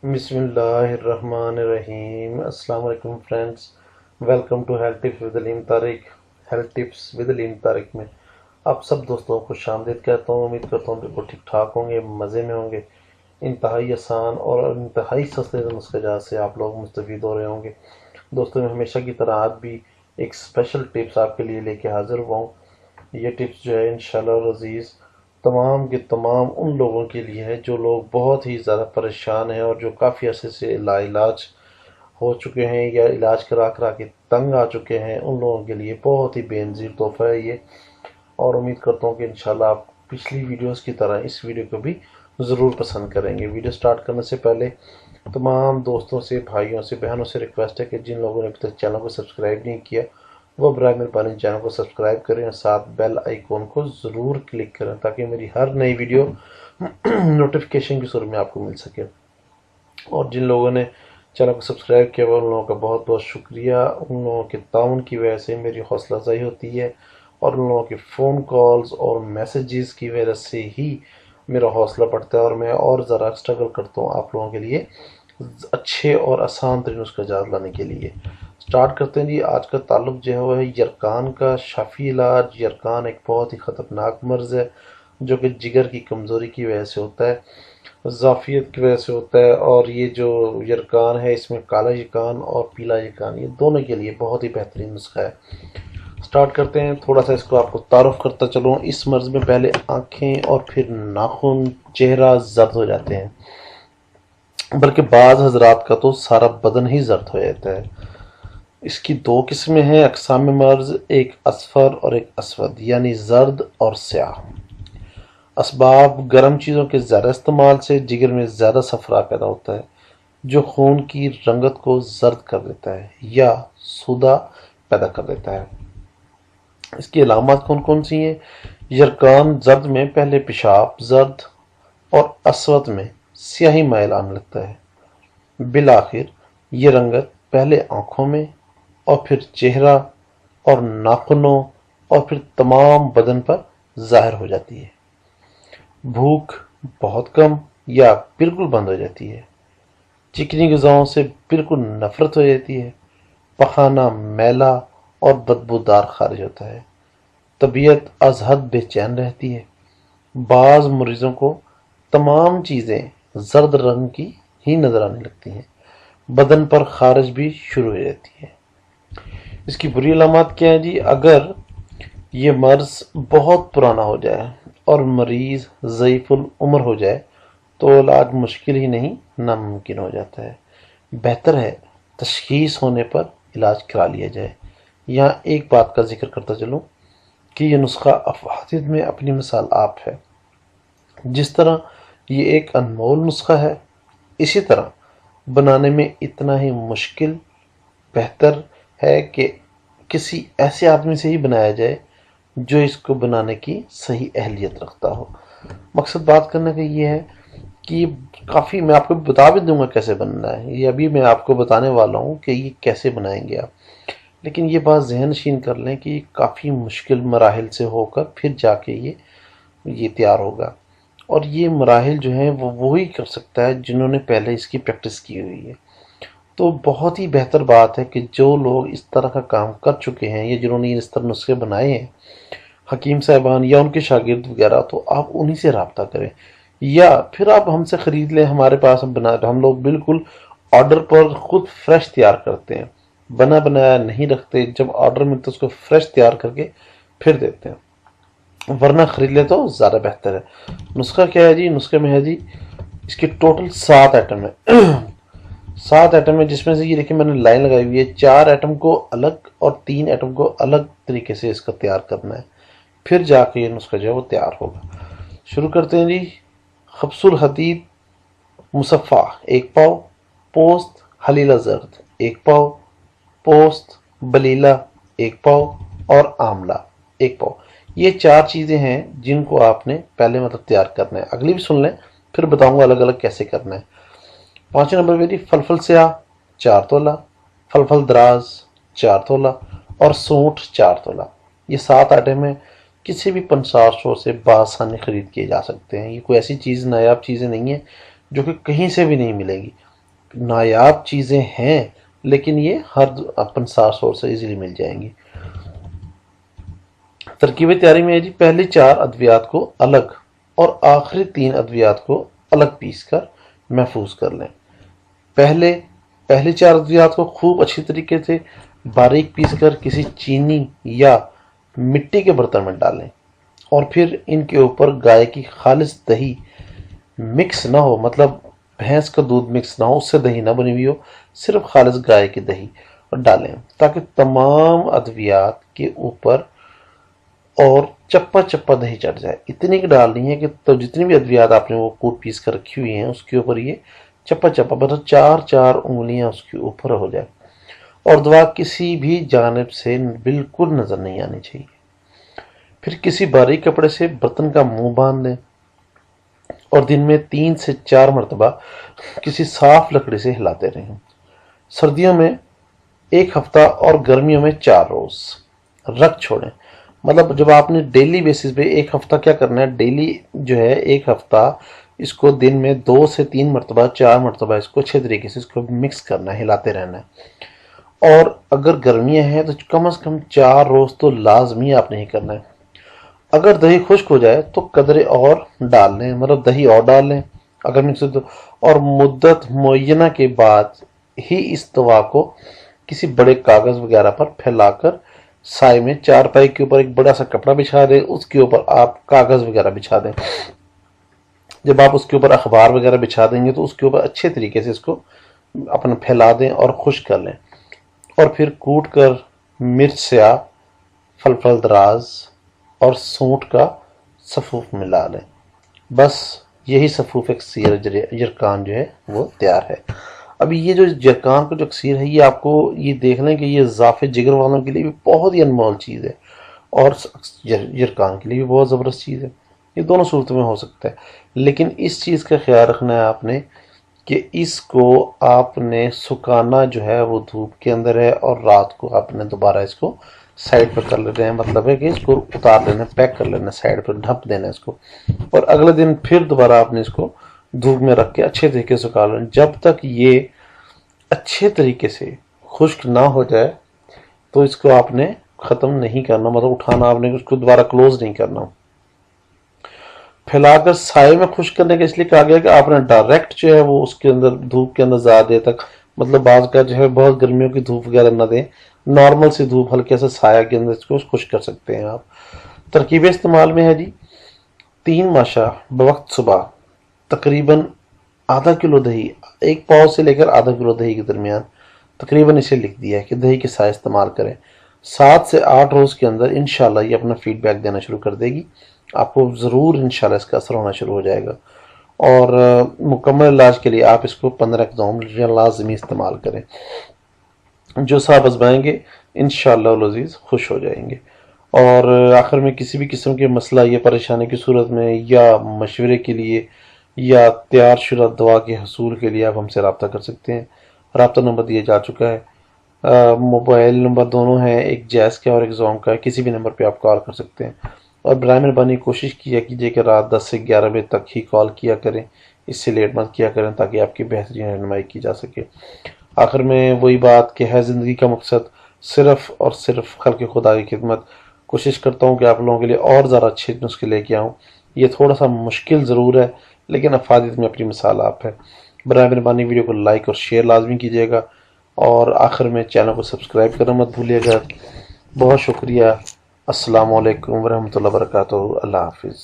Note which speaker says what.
Speaker 1: بسم اللہ الرحمن الرحیم۔ السلام علیکم friends, welcome to health tips with Aleem Tariq. Health tips with Aleem Tariq میں آپ سب دوستوں کو خوش آمدید کہتا ہوں۔ امید کرتا ہوں بالکل ٹھیک ٹھاک ہوں گے، مزے میں ہوں گے۔ انتہائی آسان اور انتہائی سستے نسخے جات سے آپ لوگ مستفید ہو رہے ہوں گے۔ دوستوں میں ہمیشہ کی طرح آج بھی ایک اسپیشل ٹپس آپ کے لیے لے کے حاضر ہوا ہوں۔ یہ ٹپس جو ہے انشاءاللہ عزیز تمام کے تمام ان لوگوں کے لیے ہے جو لوگ بہت ہی زیادہ پریشان ہیں اور جو کافی عرصے سے لا علاج ہو چکے ہیں یا علاج کرا کرا کے تنگ آ چکے ہیں۔ ان لوگوں کے لیے بہت ہی بے نظیر تحفہ ہے یہ، اور امید کرتا ہوں کہ انشاءاللہ آپ پچھلی ویڈیوز کی طرح اس ویڈیو کو بھی ضرور پسند کریں گے۔ ویڈیو سٹارٹ کرنے سے پہلے تمام دوستوں سے، بھائیوں سے، بہنوں سے ریکویسٹ ہے کہ جن لوگوں نے ابھی تک چینل کو سبسکرائب نہیں کیا وہ برائے مہربانی چینل کو سبسکرائب کریں اور ساتھ بیل آئیکن کو ضرور کلک کریں تاکہ میری ہر نئی ویڈیو نوٹیفیکیشن کی صورت میں آپ کو مل سکے۔ اور جن لوگوں نے چینل کو سبسکرائب کیا وہ ان لوگوں کا بہت بہت شکریہ۔ ان لوگوں کے تعاون کی وجہ سے میری حوصلہ افزائی ہوتی ہے، اور ان لوگوں کے فون کالز اور میسیجز کی وجہ سے ہی میرا حوصلہ بڑھتا ہے اور میں اور ذرا اسٹرگل کرتا ہوں آپ لوگوں کے لیے اچھے اور آسان ترین اس کا جواز لانے کے لیے۔ سٹارٹ کرتے ہیں جی۔ آج کا تعلق جو ہے وہ ہے یرقان کا شافی علاج۔ یرقان ایک بہت ہی خطرناک مرض ہے جو کہ جگر کی کمزوری کی وجہ سے ہوتا ہے، ضعفیت کی وجہ سے ہوتا ہے، اور یہ جو یرقان ہے اس میں کالا یرقان اور پیلا یرقان یہ دونوں کے لیے بہت ہی بہترین نسخہ ہے۔ سٹارٹ کرتے ہیں، تھوڑا سا اس کو آپ کو تعارف کرتا چلوں۔ اس مرض میں پہلے آنکھیں اور پھر ناخن، چہرہ زرد ہو جاتے ہیں، بلکہ بعض حضرات کا تو سارا بدن ہی زرد ہو جاتا ہے۔ اس کی دو قسمیں ہیں اقسام مرض، ایک اصفر اور ایک اسود، یعنی زرد اور سیاہ۔ اسباب: گرم چیزوں کے زیادہ استعمال سے جگر میں زیادہ صفرا پیدا ہوتا ہے جو خون کی رنگت کو زرد کر دیتا ہے یا سودا پیدا کر دیتا ہے۔ اس کی علامات کون کون سی ہیں؟ یرقان زرد میں پہلے پیشاب زرد اور اسود میں سیاہی مائل آنے لگتا ہے۔ بالآخر یہ رنگت پہلے آنکھوں میں اور پھر چہرہ اور ناخنوں اور پھر تمام بدن پر ظاہر ہو جاتی ہے۔ بھوک بہت کم یا بالکل بند ہو جاتی ہے۔ چکنی غذاؤں سے بالکل نفرت ہو جاتی ہے۔ پخانہ میلا اور بدبودار خارج ہوتا ہے۔ طبیعت از حد بے چین رہتی ہے۔ بعض مریضوں کو تمام چیزیں زرد رنگ کی ہی نظر آنے لگتی ہیں۔ بدن پر خارج بھی شروع ہو جاتی ہے۔ اس کی بری علامات کیا ہیں جی؟ اگر یہ مرض بہت پرانا ہو جائے اور مریض ضعیف العمر ہو جائے تو علاج مشکل ہی نہیں ناممکن ہو جاتا ہے۔ بہتر ہے تشخیص ہونے پر علاج کرا لیا جائے۔ یہاں ایک بات کا ذکر کرتا چلوں کہ یہ نسخہ افادیت میں اپنی مثال آپ ہے۔ جس طرح یہ ایک انمول نسخہ ہے، اسی طرح بنانے میں اتنا ہی مشکل بہتر ہے کہ کسی ایسے آدمی سے ہی بنایا جائے جو اس کو بنانے کی صحیح اہلیت رکھتا ہو۔ مقصد بات کرنے کا یہ ہے کہ یہ کافی، میں آپ کو بتا بھی دوں گا کیسے بننا ہے، یہ ابھی میں آپ کو بتانے والا ہوں کہ یہ کیسے بنائیں گے آپ، لیکن یہ بات ذہن نشین کر لیں کہ یہ کافی مشکل مراحل سے ہو کر پھر جا کے یہ تیار ہوگا، اور یہ مراحل جو ہیں وہ وہی کر سکتا ہے جنہوں نے پہلے اس کی پریکٹس کی ہوئی ہے۔ تو بہت ہی بہتر بات ہے کہ جو لوگ اس طرح کا کام کر چکے ہیں یا جنہوں نے اس طرح نسخے بنائے ہیں، حکیم صاحبان یا ان کے شاگرد وغیرہ، تو آپ انہی سے رابطہ کریں، یا پھر آپ ہم سے خرید لیں۔ ہمارے پاس ہم لوگ بالکل آرڈر پر خود فریش تیار کرتے ہیں، بنا بنایا نہیں رکھتے۔ جب آرڈر ملتا ہے اس کو فریش تیار کر کے پھر دیتے ہیں، ورنہ خرید لیں تو زیادہ بہتر ہے۔ نسخہ کیا ہے جی؟ نسخے میں ہے جی، اس کے ٹوٹل 7 ایٹم ہے۔ 7 ایٹم ہے، جس میں سے یہ دیکھیں میں نے لائن لگائی ہوئی ہے، 4 ایٹم کو الگ اور 3 ایٹم کو الگ طریقے سے اس کا تیار کرنا ہے، پھر جا کے یہ نسخہ جو ہے وہ تیار ہوگا۔ شروع کرتے ہیں جی۔ خبز الحدید مصفہ 1 پاؤ، پوست حلیلہ زرد 1 پاؤ، پوست بلیلہ 1 پاؤ اور آملہ 1 پاؤ۔ یہ 4 چیزیں ہیں جن کو آپ نے پہلے تیار کرنا ہے۔ اگلی بھی سن لیں، پھر بتاؤں گا الگ الگ کیسے کرنا ہے۔ 5 نمبر پہ جی فلفل سیاہ 4 تولہ، فلفل دراز 4 تولہ اور سونٹ 4 تولہ۔ یہ 7 آئٹم ہیں، کسی بھی پنسار اسٹور سے بآسانی خرید کیے جا سکتے ہیں۔ یہ کوئی ایسی چیز نایاب چیزیں نہیں ہیں جو کہ کہیں سے بھی نہیں ملے گی۔ نایاب چیزیں ہیں لیکن یہ ہر اپن سورس سے ایزیلی مل جائیں گی۔ ترکیب تیاری میں ہے جی، پہلی 4 ادویات کو الگ اور آخری 3 ادویات کو الگ پیس کر محفوظ کر لیں۔ پہلی 4 ادویات کو خوب اچھی طریقے سے باریک پیس کر کسی چینی یا مٹی کے برتن میں ڈالیں، اور پھر ان کے اوپر گائے کی خالص دہی مکس نہ ہو، مطلب بھینس کا دودھ مکس نہ ہو، اس سے دہی نہ بنی ہوئی ہو، صرف خالص گائے کی دہی ڈالیں، تاکہ تمام ادویات کے اوپر اور چپا چپا دہی چڑھ جائے۔ اتنی کی ڈالنی ہے کہ تو جتنی بھی ادویات آپ نے وہ کوٹ پیس کر رکھی ہوئی ہیں اس کے اوپر یہ چپا چپا مطلب 4 انگلیاں اس کے اوپر ہو جائے، اور دوا کسی بھی جانب سے بالکل نظر نہیں آنی چاہیے۔ پھر کسی باریک کپڑے سے برتن کا منہ باندھ دیں اور دن میں 3 سے 4 مرتبہ کسی صاف لکڑی سے ہلاتے رہیں۔ سردیوں میں 1 ہفتہ اور گرمیوں میں 4 روز رکھ چھوڑیں۔ مطلب جب آپ نے ڈیلی بیسس پہ 1 ہفتہ کیا کرنا ہے، ڈیلی جو ہے 1 ہفتہ اس کو دن میں 2 سے 3 مرتبہ 4 مرتبہ اس کو اچھے طریقے سے اس کو مکس کرنا ہے، ہلاتے رہنا ہے۔ اور اگر گرمیاں ہیں تو کم از کم 4 روز تو لازمی آپ نے ہی کرنا ہے۔ اگر دہی خشک ہو جائے تو قدرے اور ڈال لیں، مطلب دہی اور ڈال لیں اگر مکس ہو تو، اور مدت معینہ کے بعد ہی اس دوا کو کسی بڑے کاغذ وغیرہ پر پھیلا کر سائے میں چارپائی کے اوپر ایک بڑا سا کپڑا بچھا دیں، اس کے اوپر آپ کاغذ وغیرہ بچھا دیں۔ جب آپ اس کے اوپر اخبار وغیرہ بچھا دیں گے تو اس کے اوپر اچھے طریقے سے اس کو اپنا پھیلا دیں اور خشک کر لیں، اور پھر کوٹ کر مرچ سیاہ، فلفل دراز اور سونٹ کا صفوف ملا لیں۔ بس یہی صفوف اکسیر جرکان جو ہے وہ تیار ہے۔ ابھی یہ جو جرکان کا جو اکسیر ہے، یہ آپ کو یہ دیکھ لیں کہ یہ اضافے جگر والوں کے لیے بھی بہت ہی انمول چیز ہے، اور جرکان کے لیے بھی بہت زبردست چیز ہے۔ یہ دونوں صورتوں میں ہو سکتا ہے، لیکن اس چیز کا خیال رکھنا ہے آپ نے کہ اس کو آپ نے سکھانا جو ہے وہ دھوپ کے اندر ہے، اور رات کو آپ نے دوبارہ اس کو سائڈ پر کر لینا ہے، مطلب ہے کہ اس کو اتار لینا، پیک کر لینا، سائڈ پر ڈھپ دینا اس کو، اور اگلے دن پھر دوبارہ آپ نے اس کو دھوپ میں رکھ کے اچھے طریقے سے سکھا لینا۔ جب تک یہ اچھے طریقے سے خشک نہ ہو جائے تو اس کو آپ نے ختم نہیں کرنا، مطلب اٹھانا آپ نے اس کو دوبارہ کلوز نہیں کرنا۔ پھیلا کر سائے میں خشک کرنے کا اس لیے کہا گیا کہ آپ نے ڈائریکٹ جو ہے وہ اس کے اندر دھوپ کے اندر زیادہ دیر تک، مطلب بعض کا جو ہے بہت گرمیوں کی دھوپ وغیرہ نہ دیں، نارمل سی دھوپ ہلکے سے سایہ کے اندر اس کو خشک کر سکتے ہیں آپ۔ ترکیب استعمال میں ہے جی، 3 ماشا بوقت صبح تقریباً ½ کلو دہی، 1 پاؤ سے لے کر ½ کلو دہی کے درمیان، تقریباً اسے لکھ دیا ہے کہ دہی کے سائے استعمال کریں۔ 7 سے 8 روز کے اندر انشاءاللہ یہ اپنا فیڈ بیک دینا شروع کر دے گی، آپ کو ضرور انشاءاللہ اس کا اثر ہونا شروع ہو جائے گا، اور مکمل علاج کے لیے آپ اس کو 15 اقدام لازمی استعمال کریں۔ جو صاحب آزمائیں گے انشاءاللہ العزیز خوش ہو جائیں گے۔ اور آخر میں کسی بھی قسم کے مسئلہ یا پریشانی کی صورت میں یا مشورے کے لیے یا تیار شدہ دوا کے حصول کے لیے آپ ہم سے رابطہ کر سکتے ہیں۔ رابطہ نمبر دیا جا چکا ہے، موبائل نمبر دونوں ہیں، ایک جیز کا اور ایک زوم کا ہے، کسی بھی نمبر پہ آپ کال کر سکتے ہیں۔ اور برائے مہربانی کوشش کیا کیجیے کہ رات 10 سے 11 بجے تک ہی کال کیا کریں، اس سے لیٹ مت کیا کریں تاکہ آپ کی بہترین رہنمائی کی جا سکے۔ آخر میں وہی بات کہ ہے زندگی کا مقصد صرف اور صرف خلق خدا کی خدمت۔ کوشش کرتا ہوں کہ آپ لوگوں کے لیے اور زیادہ اچھے نسخے لے کے آؤں، یہ تھوڑا سا مشکل ضرور ہے لیکن افادیت میں اپنی مثال آپ ہے۔ برائے مہربانی ویڈیو کو لائک اور شیئر لازمی کیجیے گا، اور آخر میں چینل کو سبسکرائب کرنا مت بھولیے گا۔ بہت شکریہ، السلام علیکم ورحمۃ اللہ وبرکاتہ، اللہ حافظ۔